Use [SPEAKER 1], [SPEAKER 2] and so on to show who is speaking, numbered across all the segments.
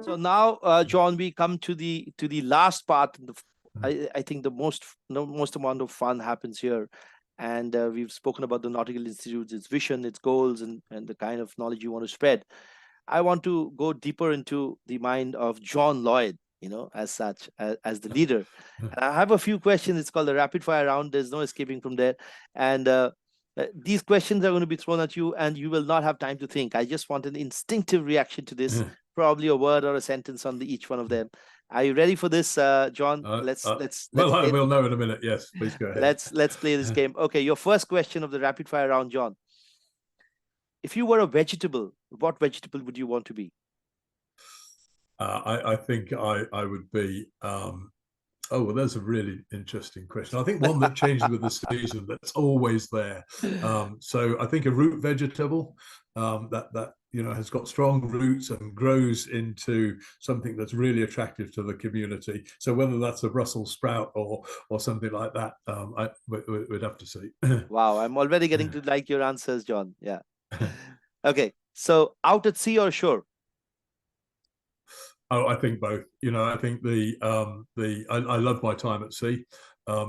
[SPEAKER 1] So now, John, we come to the last part. I think the most amount of fun happens here, and we've spoken about the Nautical Institute, its vision, its goals, and the kind of knowledge you want to spread. I want to go deeper into the mind of John Lloyd, as such, as the leader. And I have a few questions. It's called the rapid fire round. There's no escaping from there, and these questions are going to be thrown at you, and you will not have time to think. I just want an instinctive reaction to this. Probably a word or a sentence on each one of them. Are you ready for this, John?
[SPEAKER 2] We'll know in a minute. Yes, please go ahead.
[SPEAKER 1] Let's play this game. Okay, your first question of the rapid fire round, John. If you were a vegetable, what vegetable would you want to be?
[SPEAKER 2] I think I would be. Oh, well, that's a really interesting question. I think one that changes with the season, that's always there. So I think a root vegetable that has got strong roots and grows into something that's really attractive to the community. So whether that's a Brussels sprout or something like that, we'd have to see.
[SPEAKER 1] Wow, I'm already getting to like your answers, John. Yeah. Okay, so out at sea or shore?
[SPEAKER 2] Oh, I think both. I think I love my time at sea.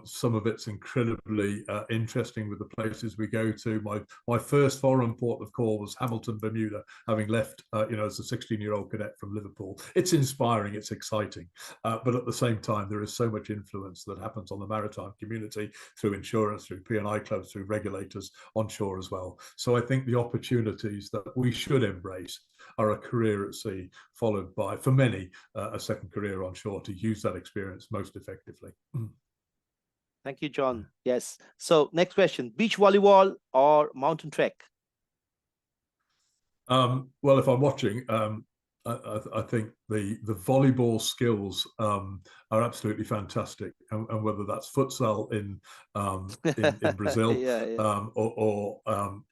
[SPEAKER 2] Some of it's incredibly interesting with the places we go to. My first foreign port of call was Hamilton, Bermuda, having left, as a 16-year-old cadet from Liverpool. It's inspiring, it's exciting, but at the same time, there is so much influence that happens on the maritime community through insurance, through P&I clubs, through regulators on shore as well. So I think the opportunities that we should embrace are a career at sea, followed by, for many, a second career on shore to use that experience most effectively.
[SPEAKER 1] Thank you, John. Yes. So next question, beach volleyball or mountain trek?
[SPEAKER 2] Well, if I'm watching, I think the volleyball skills are absolutely fantastic, and whether that's futsal in Brazil, or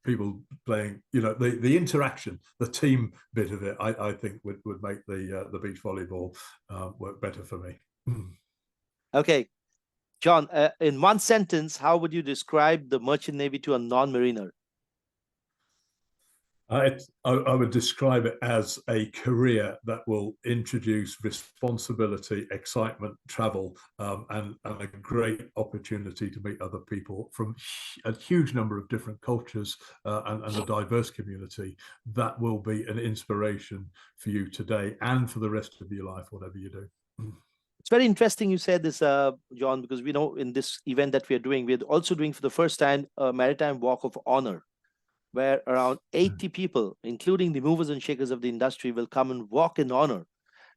[SPEAKER 2] people playing, the interaction, the team bit of it, I think would make the beach volleyball work better for me.
[SPEAKER 1] Okay, John, in one sentence, how would you describe the Merchant Navy to a non-mariner?
[SPEAKER 2] I would describe it as a career that will introduce responsibility, excitement, travel, and a great opportunity to meet other people from a huge number of different cultures and a diverse community. That will be an inspiration for you today and for the rest of your life, whatever you do.
[SPEAKER 1] It's very interesting you said this, John, because we know in this event that we're also doing for the first time a maritime walk of honor, where around 80 people, including the movers and shakers of the industry, will come and walk in honor.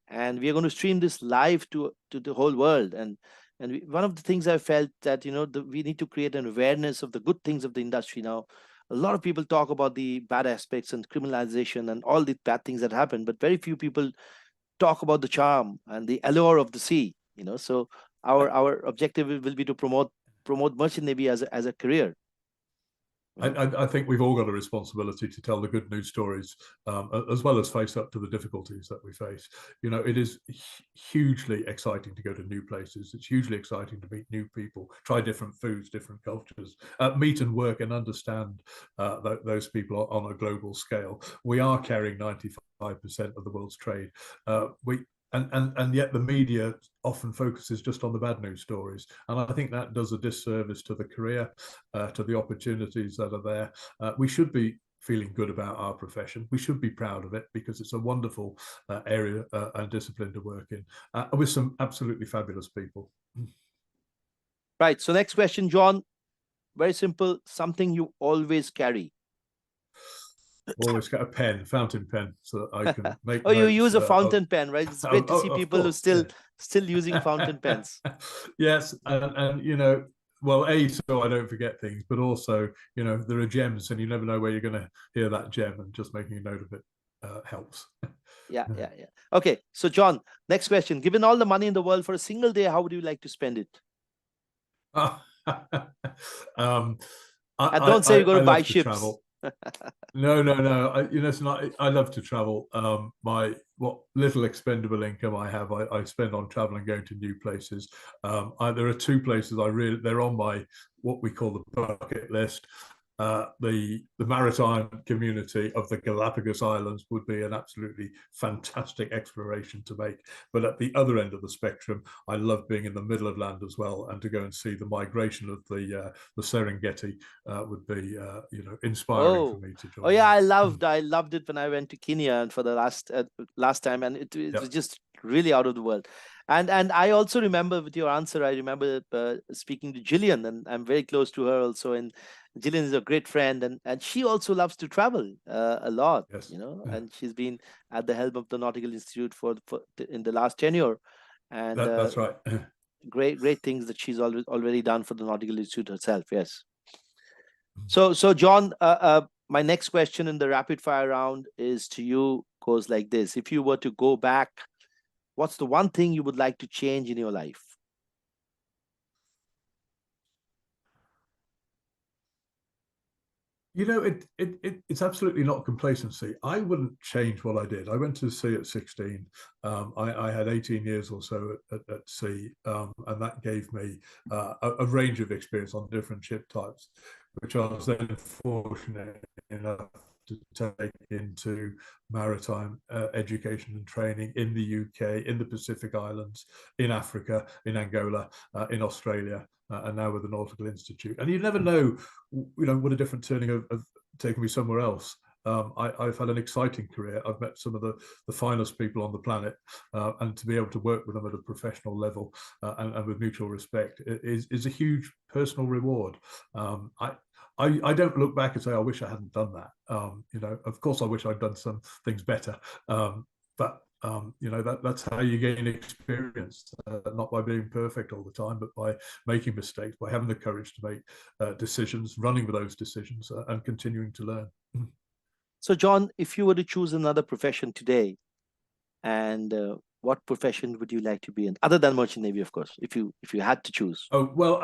[SPEAKER 1] And we are going to stream this live to the whole world. And one of the things I felt that, we need to create an awareness of the good things of the industry now. A lot of people talk about the bad aspects and criminalization and all the bad things that happen, but very few people talk about the charm and the allure of the sea. So our objective will be to promote Merchant Navy as a career.
[SPEAKER 2] I think we've all got a responsibility to tell the good news stories, as well as face up to the difficulties that we face. It is hugely exciting to go to new places. It's hugely exciting to meet new people, try different foods, different cultures, meet and work and understand those people on a global scale. We are carrying 95% of the world's trade. And yet the media often focuses just on the bad news stories. And I think that does a disservice to the career, to the opportunities that are there. We should be feeling good about our profession. We should be proud of it because it's a wonderful area and discipline to work in with some absolutely fabulous people.
[SPEAKER 1] Right. So next question, John. Very simple. Something you always carry.
[SPEAKER 2] Always got a pen, fountain pen, so that I can make.
[SPEAKER 1] Oh, you use a fountain pen, right? It's great to see people who still using fountain pens.
[SPEAKER 2] Yes, and well, so I don't forget things, but also, there are gems, and you never know where you're going to hear that gem, and just making a note of it helps.
[SPEAKER 1] Yeah. Okay, so John, next question. Given all the money in the world for a single day, how would you like to spend it?
[SPEAKER 2] And
[SPEAKER 1] don't say you're going to buy ships.
[SPEAKER 2] Travel. No. I love to travel. What little expendable income I have, I spend on travel and going to new places. There are two places they're on my what we call the bucket list. the maritime community of the Galapagos Islands would be an absolutely fantastic exploration to make. But at the other end of the spectrum, I love being in the middle of land as well, and to go and see the migration of the Serengeti would be inspiring for
[SPEAKER 1] Oh,
[SPEAKER 2] me to
[SPEAKER 1] oh
[SPEAKER 2] join
[SPEAKER 1] yeah,
[SPEAKER 2] in.
[SPEAKER 1] I loved it when I went to Kenya and for the last time, and it was
[SPEAKER 2] Yep.
[SPEAKER 1] just really out of the world. And I also remember with your answer, I remember speaking to Gillian, and I'm very close to her also. And Gillian is a great friend, and she also loves to travel a lot,
[SPEAKER 2] Yes.
[SPEAKER 1] you know. And she's been at the helm of the Nautical Institute in the last tenure, and
[SPEAKER 2] That's right.
[SPEAKER 1] great things that she's already done for the Nautical Institute herself. Yes. So John, my next question in the rapid fire round is to you, goes like this. If you were to go back, what's the one thing you would like to change in your life?
[SPEAKER 2] It's absolutely not complacency. I wouldn't change what I did. I went to sea at 16. I had 18 years or so at sea, and that gave me a range of experience on different ship types, which I was then fortunate enough to take into maritime education and training in the UK, in the Pacific Islands, in Africa, in Angola, in Australia, and now with the Nautical Institute. And you never know, what a different turning of taking me somewhere else. I've had an exciting career. I've met some of the finest people on the planet, and to be able to work with them at a professional level and with mutual respect is a huge personal reward. I don't look back and say, I wish I hadn't done that. Of course, I wish I'd done some things better. But that's how you gain experience, not by being perfect all the time, but by making mistakes, by having the courage to make decisions, running with those decisions, and continuing to learn.
[SPEAKER 1] So John, if you were to choose another profession today, and what profession would you like to be in, other than merchant navy, of course, if you had to choose?
[SPEAKER 2] Oh, well,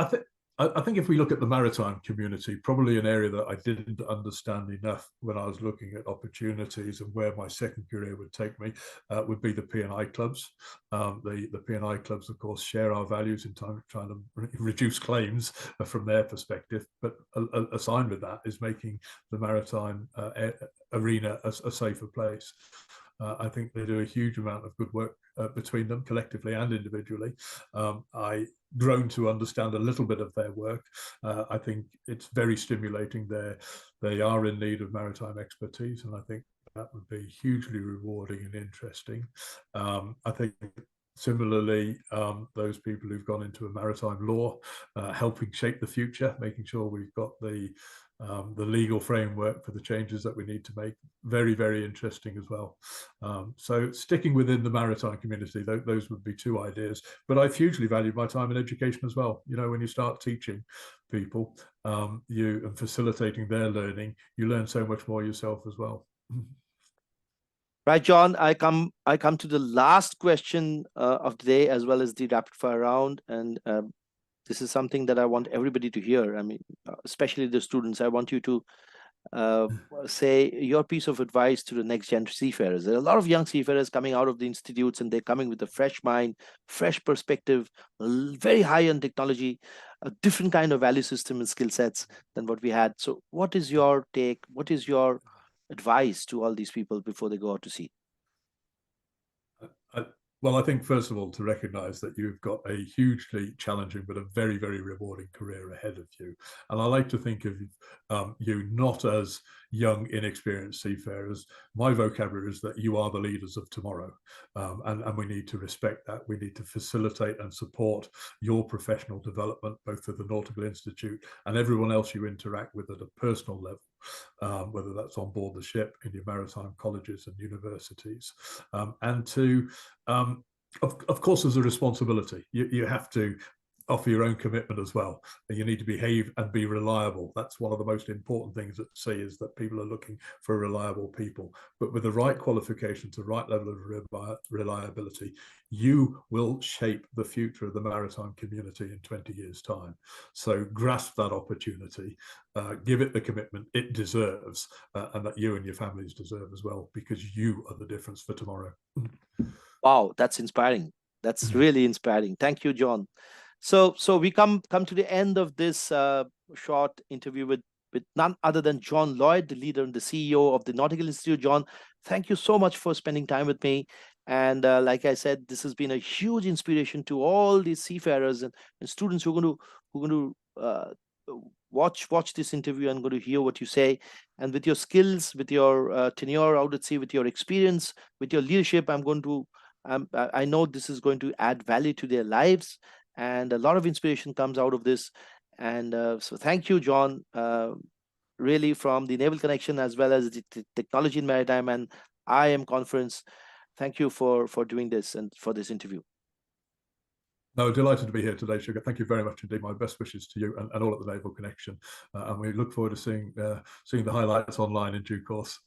[SPEAKER 2] I think if we look at the maritime community, probably an area that I didn't understand enough when I was looking at opportunities and where my second career would take me, would be the P&I clubs. The P&I clubs, of course, share our values in trying to reduce claims from their perspective. But a sign with that is making the maritime arena a safer place. I think they do a huge amount of good work between them, collectively and individually. I grown to understand a little bit of their work. I think it's very stimulating. They are in need of maritime expertise, and I think that would be hugely rewarding and interesting. I think similarly, those people who've gone into a maritime law, helping shape the future, making sure we've got the legal framework for the changes that we need to make, very, very interesting as well. So sticking within the maritime community, those would be two ideas. But I've hugely valued my time in education as well. When you start teaching people, and facilitating their learning, you learn so much more yourself as well.
[SPEAKER 1] Right, John, I come to the last question of the day, as well as the rapid fire round. And this is something that I want everybody to hear. I mean, especially the students. I want you to say your piece of advice to the next gen seafarers. There are a lot of young seafarers coming out of the institutes, and they're coming with a fresh mind, fresh perspective, very high on technology, a different kind of value system and skill sets than what we had. So what is your take? What is your advice to all these people before they go out to sea?
[SPEAKER 2] Well, I think first of all to recognise that you've got a hugely challenging but a very, very rewarding career ahead of you. And I like to think of you not as young, inexperienced seafarers. My vocabulary is that you are the leaders of tomorrow, and we need to respect that. We need to facilitate and support your professional development, both at the Nautical Institute and everyone else you interact with at a personal level, whether that's on board the ship, in your maritime colleges and universities, and to of course, there's a responsibility. You have to offer your own commitment as well. And you need to behave and be reliable. That's one of the most important things at sea, is that people are looking for reliable people. But with the right qualifications, the right level of reliability, you will shape the future of the maritime community in 20 years' time. So grasp that opportunity, give it the commitment it deserves, and that you and your families deserve as well, because you are the difference for tomorrow.
[SPEAKER 1] Wow, that's inspiring. That's really inspiring. Thank you, John. So we come to the end of this short interview with with none other than John Lloyd, the leader and the CEO of the Nautical Institute. John, thank you so much for spending time with me. And like I said, this has been a huge inspiration to all these seafarers and students who are going to watch this interview and going to hear what you say. And with your skills, with your tenure out at sea, with your experience, with your leadership, I know this is going to add value to their lives, and a lot of inspiration comes out of this. And so thank you, John, really, from the Naval Connection as well as the Technology in Maritime and IM Conference. Thank you for doing this and for this interview.
[SPEAKER 2] No, delighted to be here today, Shoukat. Thank you very much indeed. My best wishes to you and all at the Naval Connection. And we look forward to seeing the highlights online in due course.